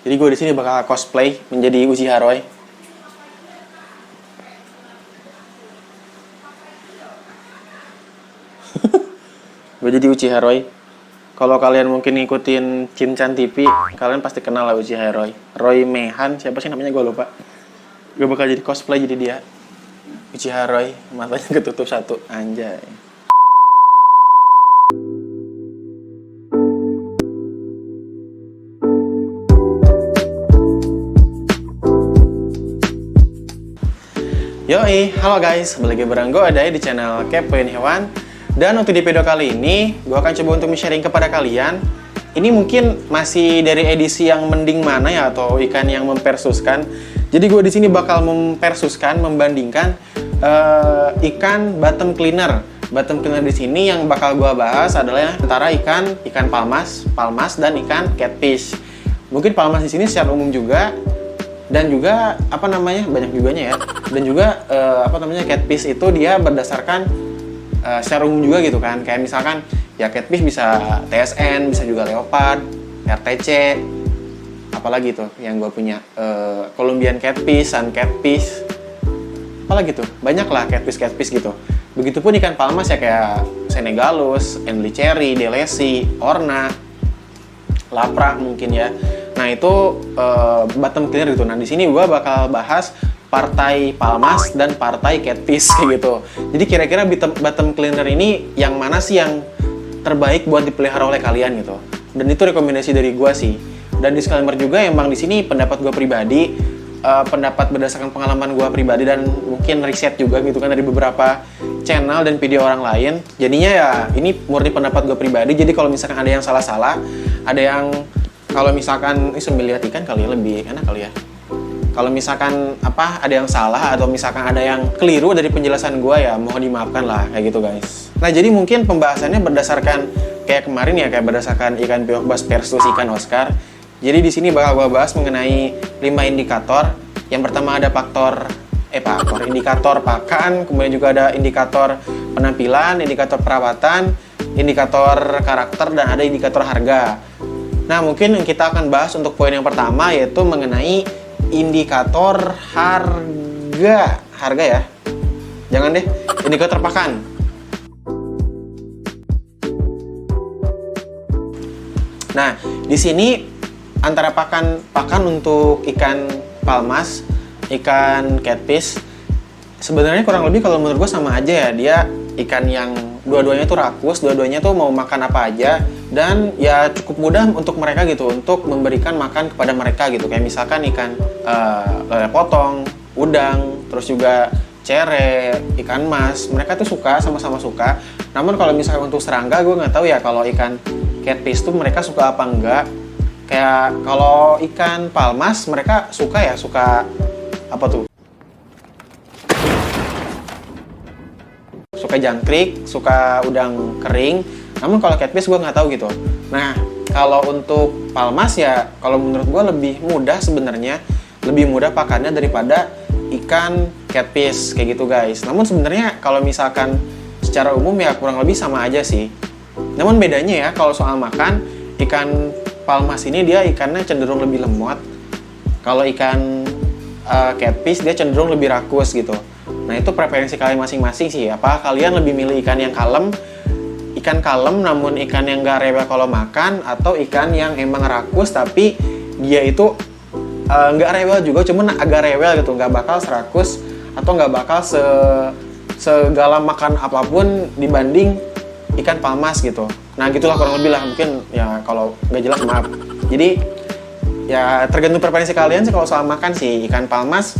Jadi gue di sini bakal cosplay menjadi Uchiha Roy. Gue jadi Uchiha Roy. Kalau kalian mungkin ngikutin Shin-chan TV, kalian pasti kenal lah Uchiha Roy. Roy Mehan, siapa sih namanya gue lupa. Gue bakal jadi cosplay jadi dia. Uchiha Roy, matanya ketutup satu, anjay. Yoi, halo guys, kembali lagi bareng gue ada di channel Kepoin Hewan. Dan untuk di video kali ini, gue akan coba untuk sharing kepada kalian. Ini mungkin masih dari edisi yang mending mana ya, atau ikan yang mempersuskan. Jadi gue di sini bakal mempersuskan, membandingkan ikan bottom cleaner. Bottom cleaner di sini yang bakal gue bahas adalah antara ikan palmas dan ikan catfish. Mungkin palmas di sini secara umum juga. Dan juga banyak juganya ya. Dan juga catfish itu dia berdasarkan secara umum juga gitu kan. Kayak misalkan ya catfish bisa TSN, bisa juga leopard, RTC, apalagi tuh yang gue punya Colombian catfish, sun catfish, apalagi tuh banyak lah catfish gitu. Begitupun ikan palmas ya kayak Senegalus, Enli Cherry, Delesi, Orna, Lapra mungkin ya. Nah itu bottom cleaner gitu. Nah di sini gue bakal bahas partai palmas dan partai catfish kayak gitu. Jadi kira-kira bottom cleaner ini yang mana sih yang terbaik buat dipelihara oleh kalian gitu. Dan itu rekomendasi dari gue sih. Dan disclaimer juga emang di sini pendapat gue pribadi, pendapat berdasarkan pengalaman gue pribadi dan mungkin riset juga gitu kan dari beberapa channel dan video orang lain. Jadinya ya ini murni pendapat gue pribadi. Jadi kalau misalkan ada yang salah-salah, ada yang kalau misalkan sambil lihat ikan kali ya lebih enak kali ya. Kalau misalkan ada yang salah atau misalkan ada yang keliru dari penjelasan gue ya mohon dimaafkan lah kayak gitu guys. Nah jadi mungkin pembahasannya berdasarkan kayak kemarin ya, kayak berdasarkan ikan piyok bass versus ikan Oscar. Jadi di sini bakal gue bahas mengenai 5 indikator. Yang pertama ada indikator pakan, kemudian juga ada indikator penampilan, indikator perawatan, indikator karakter, dan ada indikator harga. Nah mungkin kita akan bahas untuk poin yang pertama yaitu mengenai indikator harga ya. Jangan deh, indikator pakan. Nah, di sini antara pakan untuk ikan palmas, ikan catfish sebenarnya kurang lebih kalau menurut gue sama aja ya. Dia ikan yang dua-duanya tuh rakus, dua-duanya tuh mau makan apa aja, dan ya cukup mudah untuk mereka gitu untuk memberikan makan kepada mereka gitu. Kayak misalkan ikan lele potong, udang, terus juga cere, ikan mas, mereka tuh sama-sama suka. Namun kalau misalkan untuk serangga gue nggak tahu ya kalau ikan catfish tuh mereka suka apa enggak. Kayak kalau ikan palmas mereka suka apa tuh? Suka jangkrik, suka udang kering. Namun kalau catfish gue nggak tahu gitu. Nah kalau untuk palmas ya kalau menurut gue lebih mudah sebenarnya, lebih mudah pakannya daripada ikan catfish kayak gitu guys. Namun sebenarnya kalau misalkan secara umum ya kurang lebih sama aja sih. Namun bedanya ya kalau soal makan, ikan palmas ini dia ikannya cenderung lebih lemot. Kalau ikan catfish dia cenderung lebih rakus gitu. Nah itu preferensi kalian masing-masing sih. Apa kalian lebih milih ikan kalem namun ikan yang gak rewel kalau makan, atau ikan yang emang rakus tapi dia itu gak rewel juga, cuman agak rewel gitu, gak bakal serakus atau gak bakal segala makan apapun dibanding ikan palmas gitu. Nah gitulah kurang lebih lah, mungkin ya kalau gak jelas maaf. Jadi ya tergantung preferensi kalian sih. Kalau soal makan sih ikan palmas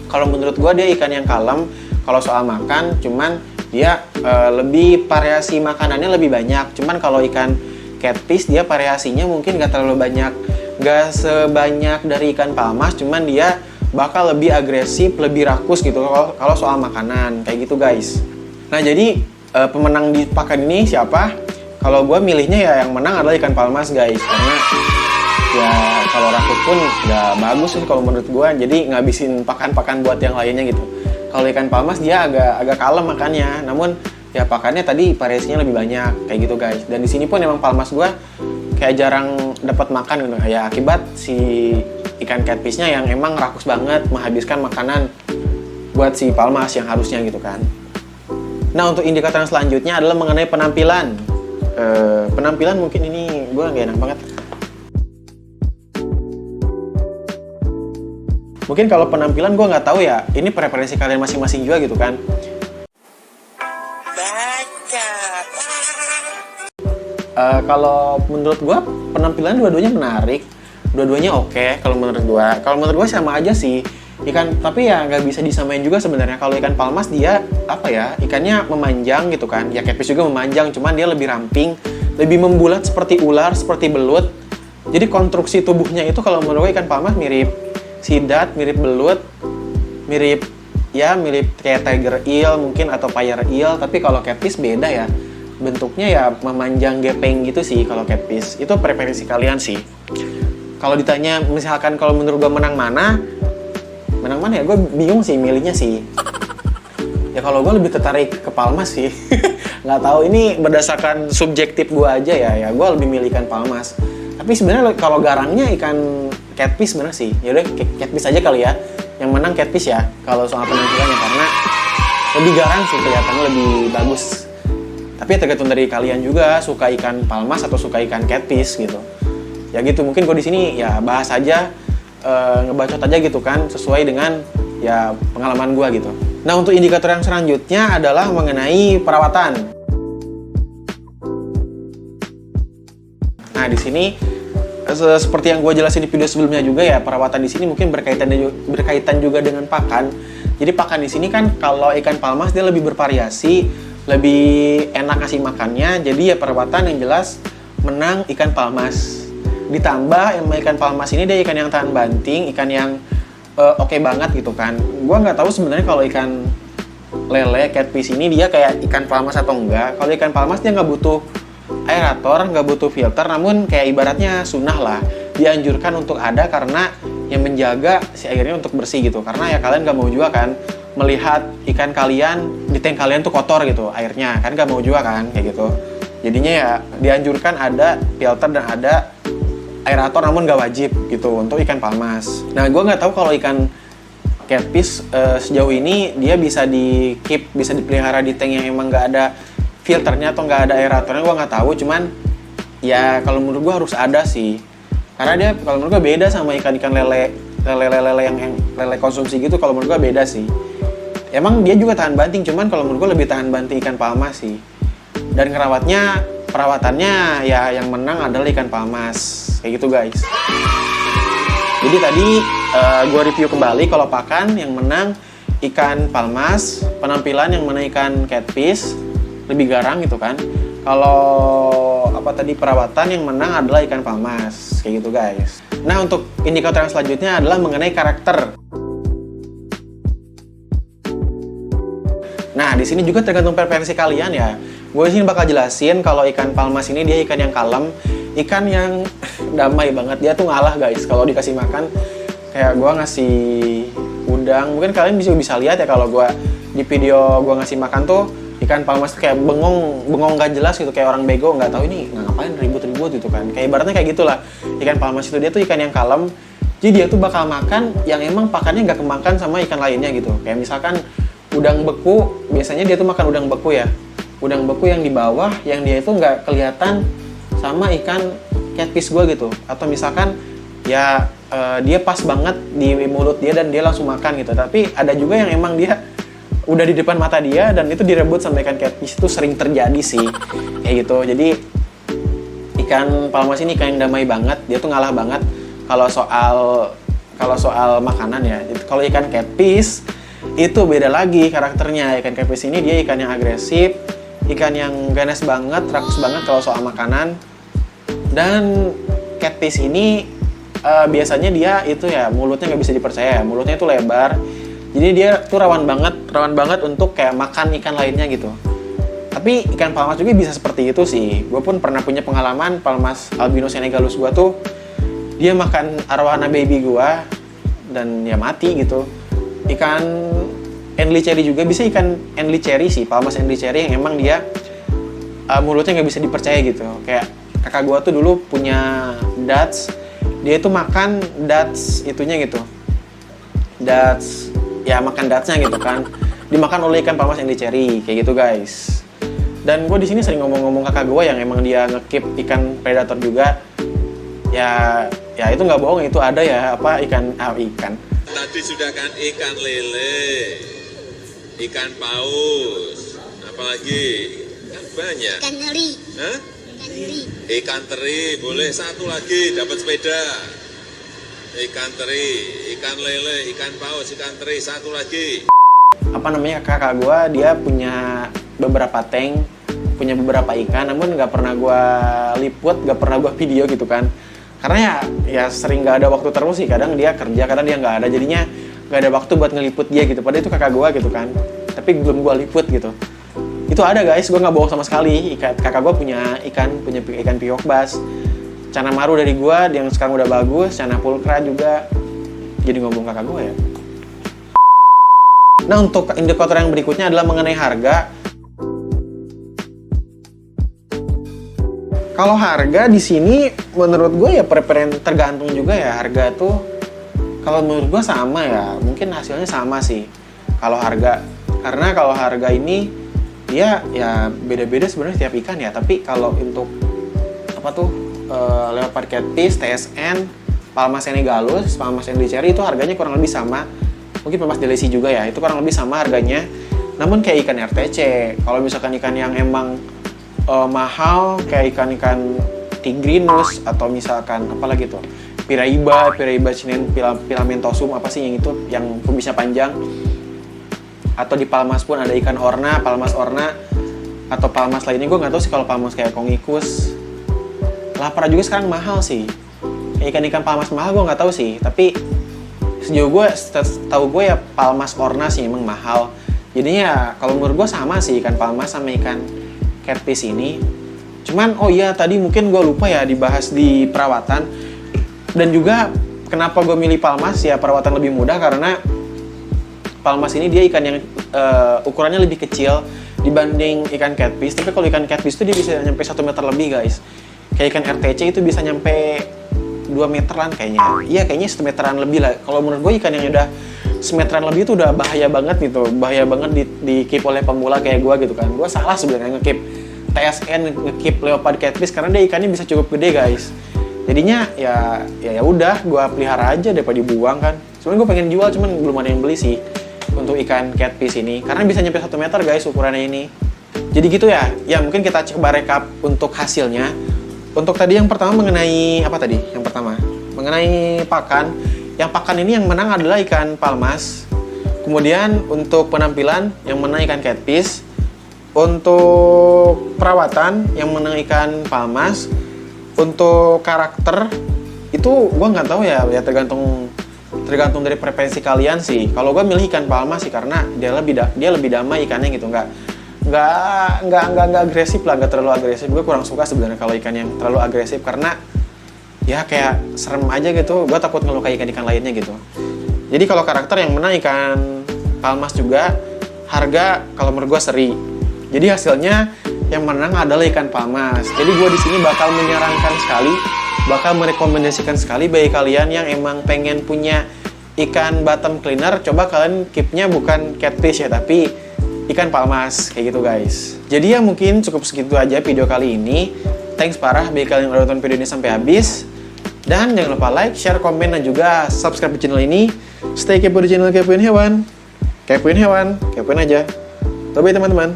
kalau menurut gue dia ikan yang kalem kalau soal makan, cuman dia lebih variasi makanannya lebih banyak. Cuman kalau ikan catfish dia variasinya mungkin gak terlalu banyak, gak sebanyak dari ikan palmas, cuman dia bakal lebih agresif, lebih rakus gitu kalau soal makanan kayak gitu guys. Nah jadi pemenang di pakan ini siapa? Kalau gue milihnya ya yang menang adalah ikan palmas guys, karena ya kalau rakus pun nggak bagus sih kalau menurut gue, jadi ngabisin pakan-pakan buat yang lainnya gitu. Kalau ikan palmas dia agak kalem makannya, namun ya pakannya tadi variasinya lebih banyak kayak gitu guys. Dan di sini pun emang palmas gue kayak jarang dapat makan gitu ya, akibat si ikan catfishnya yang emang rakus banget menghabiskan makanan buat si palmas yang harusnya gitu kan. Nah, untuk indikator yang selanjutnya adalah mengenai penampilan. Penampilan mungkin ini gue nggak enak banget. Mungkin kalau penampilan gue nggak tahu ya, ini preferensi kalian masing-masing juga gitu kan. Kalau menurut gue penampilan dua-duanya menarik, dua-duanya oke. Kalau menurut gue sama aja sih ikan, tapi ya nggak bisa disamain juga sebenarnya. Kalau ikan palmas dia apa ya, ikannya memanjang gitu kan, ya catfish juga memanjang, cuman dia lebih ramping, lebih membulat seperti ular, seperti belut. Jadi konstruksi tubuhnya itu kalau menurut gue ikan palmas mirip sidat, mirip belut, mirip kayak tiger eel mungkin atau fire eel. Tapi kalau catfish beda ya, bentuknya ya memanjang gepeng gitu sih kalau catfish. Itu preferensi kalian sih. Kalau ditanya misalkan kalau menurut gue menang mana ya, gue bingung sih milihnya sih. Ya kalau gue lebih tertarik ke palmas sih. Nggak tahu, ini berdasarkan subjektif gue aja ya gue lebih milih ikan palmas. Tapi sebenarnya kalau garangnya ikan catfish sebenarnya sih. Ya udah catfish aja kali ya. Yang menang catfish ya kalau soal penampilannya, karena lebih garang sih, kelihatannya lebih bagus. Tapi ya tergantung dari kalian juga, suka ikan palmas atau suka ikan catfish gitu. Ya gitu, mungkin gue di sini ya bahas aja, ngebacot aja gitu kan, sesuai dengan ya pengalaman gue gitu. Nah, untuk indikator yang selanjutnya adalah mengenai perawatan. Nah, di sini seperti yang gue jelasin di video sebelumnya juga ya, perawatan di sini mungkin berkaitan juga dengan pakan. Jadi pakan di sini kan kalau ikan palmas dia lebih bervariasi, lebih enak ngasih makannya. Jadi ya perawatan yang jelas menang ikan palmas. Ditambah yang ikan palmas ini dia ikan yang tahan banting, ikan yang oke banget gitu kan. Gua nggak tahu sebenarnya kalau ikan lele catfish ini dia kayak ikan palmas atau enggak. Kalau ikan palmas dia nggak butuh aerator, nggak butuh filter, namun kayak ibaratnya sunnah lah, dianjurkan untuk ada karena yang menjaga si airnya untuk bersih gitu. Karena ya kalian nggak mau juga kan melihat ikan kalian di tank kalian tuh kotor gitu airnya, kan nggak mau juga kan kayak gitu. Jadinya ya dianjurkan ada filter dan ada aerator, namun nggak wajib gitu untuk ikan palmas. Nah, gue nggak tahu kalau ikan catfish sejauh ini dia bisa bisa dipelihara di tank yang emang nggak ada filternya atau nggak ada aeratornya, gue nggak tahu. Cuman ya kalau menurut gue harus ada sih, karena dia kalau menurut gue beda sama ikan-ikan lele yang lele konsumsi gitu. Kalau menurut gue beda sih. Emang dia juga tahan banting, cuman kalau menurut gue lebih tahan banting ikan palmas sih. Dan perawatannya ya yang menang adalah ikan palmas kayak gitu guys. Jadi tadi gue review kembali, kalau pakan yang menang ikan palmas, penampilan yang menang ikan catfish, lebih garang gitu kan. Kalau perawatan yang menang adalah ikan palmas kayak gitu guys. Nah, untuk indikator yang selanjutnya adalah mengenai karakter. Nah, di sini juga tergantung preferensi kalian ya. Gue di sini bakal jelasin kalau ikan palmas ini dia ikan yang kalem, ikan yang damai banget. Dia tuh ngalah guys kalau dikasih makan. Kayak gue ngasih udang, mungkin kalian bisa lihat ya kalau gue di video gue ngasih makan tuh ikan palmas tuh kayak bengong gak jelas gitu, kayak orang bego, nggak tahu ini ngapain ribut-ribut gitu kan. Kayak ibaratnya kayak gitulah. Ikan palmas itu dia tuh ikan yang kalem. Jadi dia tuh bakal makan yang emang pakannya nggak kemakan sama ikan lainnya gitu. Kayak misalkan udang beku, biasanya dia tuh makan udang beku ya. Udang beku yang di bawah, yang dia itu nggak kelihatan sama ikan catfish gue gitu. Atau misalkan ya dia pas banget di mulut dia dan dia langsung makan gitu. Tapi ada juga yang emang dia udah di depan mata dia dan itu direbut sama ikan catfish. Itu sering terjadi sih kayak gitu. Jadi ikan palmas ini ikan yang damai banget, dia tuh ngalah banget kalau soal makanan ya. Kalau ikan catfish itu beda lagi karakternya. Ikan catfish ini dia ikan yang agresif, ikan yang ganas banget, rakus banget kalau soal makanan. Dan catfish ini biasanya dia itu ya mulutnya nggak bisa dipercaya, mulutnya itu lebar. Jadi dia tuh rawan banget untuk kayak makan ikan lainnya gitu. Tapi ikan palmas juga bisa seperti itu sih. Gue pun pernah punya pengalaman, palmas albino senegalus gue tuh dia makan arwana baby gue dan ya mati gitu. Ikan Enli cherry juga bisa, ikan Enli cherry sih, palmas Enli cherry yang emang dia mulutnya nggak bisa dipercaya gitu. Kayak kakak gue tuh dulu punya Dutch. Dia itu makan Dutch itunya gitu. Dutch, ya makan Dutch-nya gitu kan. Dimakan oleh ikan palmas yang diceri, kayak gitu guys. Dan gue di sini sering ngomong-ngomong kakak gue yang emang dia nge-keep ikan predator juga. Ya itu nggak bohong, itu ada ya ikan. Tadi sudah kan ikan lele, ikan paus, apalagi kan banyak. Ikan teri. Hah? Ikan teri. Ikan teri, boleh satu lagi dapat sepeda. Ikan teri, ikan lele, ikan paus, ikan teri, satu lagi. Kakak gue dia punya beberapa tank, punya beberapa ikan, namun nggak pernah gue liput, nggak pernah gue video gitu kan. Karena ya sering nggak ada waktu terus sih, kadang dia kerja, kadang dia nggak ada, jadinya nggak ada waktu buat ngeliput dia gitu. Padahal itu kakak gue gitu kan, tapi belum gue liput gitu. Itu ada guys, gue nggak bohong sama sekali. Kakak gue punya ikan piok bass, cana maru dari gue, yang sekarang udah bagus, cana pulkra juga. Jadi ngomong kakak gue ya. Nah, untuk indikator yang berikutnya adalah mengenai harga. Kalau harga di sini menurut gue ya tergantung juga ya, harga tuh kalau menurut gue sama ya, mungkin hasilnya sama sih kalau harga. Karena kalau harga ini dia ya beda-beda sebenarnya setiap ikan ya, tapi kalau untuk leopard catfish, TSN, palmas senegalus, palmas yang dicari itu harganya kurang lebih sama. Mungkin palmas delisi juga ya, itu kurang lebih sama harganya. Namun kayak ikan RTC, kalau misalkan ikan yang emang mahal kayak ikan tigrinus atau misalkan apalagi tuh piraiba cinen filamentosum, apa sih yang itu yang kumisnya panjang. Atau di palmas pun ada ikan palmas orna atau palmas lainnya, gue nggak tahu sih kalau palmas kayak kongikus. Lapar juga sekarang mahal sih, kayak ikan palmas mahal gue nggak tahu sih, tapi sejauh tahu gue ya palmas orna sih emang mahal. Jadinya ya kalau menurut gue sama sih ikan palmas sama ikan catfish ini. Cuman tadi mungkin gue lupa ya dibahas di perawatan. Dan juga kenapa gue milih palmas ya perawatan lebih mudah, karena palmas ini dia ikan yang ukurannya lebih kecil dibanding ikan catfish. Tapi kalau ikan catfish itu dia bisa nyampe 1 meter lebih guys. Kayak ikan RTC itu bisa nyampe 2 meteran kayaknya. Iya kayaknya 1 meteran lebih lah. Kalau menurut gue ikan yang udah 1 meteran lebih itu udah bahaya banget gitu. Bahaya banget di keep oleh pemula kayak gue gitu kan. Gue salah sebenarnya nge-keep TSN, nge-keep leopard catfish karena dia ikannya bisa cukup gede guys. Jadinya ya udah gue pelihara aja daripada dibuang kan. Sebenarnya gue pengen jual cuman belum ada yang beli sih untuk ikan catfish ini karena bisa nyampe 1 meter guys ukurannya ini. Jadi gitu ya. Ya mungkin kita coba rekap untuk hasilnya. Untuk tadi yang pertama mengenai apa tadi? Yang pertama mengenai pakan. Yang pakan ini yang menang adalah ikan palmas. Kemudian untuk penampilan yang menang ikan catfish. Untuk perawatan yang menang ikan palmas. Untuk karakter itu gue nggak tahu ya tergantung dari preferensi kalian sih. Kalau gue milih ikan palmas sih karena dia lebih damai ikannya gitu, nggak agresif lah, nggak terlalu agresif. Gue kurang suka sebenarnya kalau ikan yang terlalu agresif karena ya kayak serem aja gitu. Gue takut ngelukai ikan lainnya gitu. Jadi kalau karakter yang menang ikan palmas juga, harga kalau menurut gue seri. Jadi hasilnya yang menang adalah ikan palmas. Jadi gue di sini bakal menyarankan sekali, bakal merekomendasikan sekali bagi kalian yang emang pengen punya ikan bottom cleaner, coba kalian keepnya bukan catfish ya, tapi ikan palmas kayak gitu guys. Jadi ya mungkin cukup segitu aja video kali ini. Thanks parah bagi kalian yang udah nonton video ini sampai habis. Dan jangan lupa like, share, komen, dan juga subscribe di channel ini. Stay kepo di channel Kepoin Hewan. Kepoin Hewan, kepoin aja. Bye-bye teman-teman.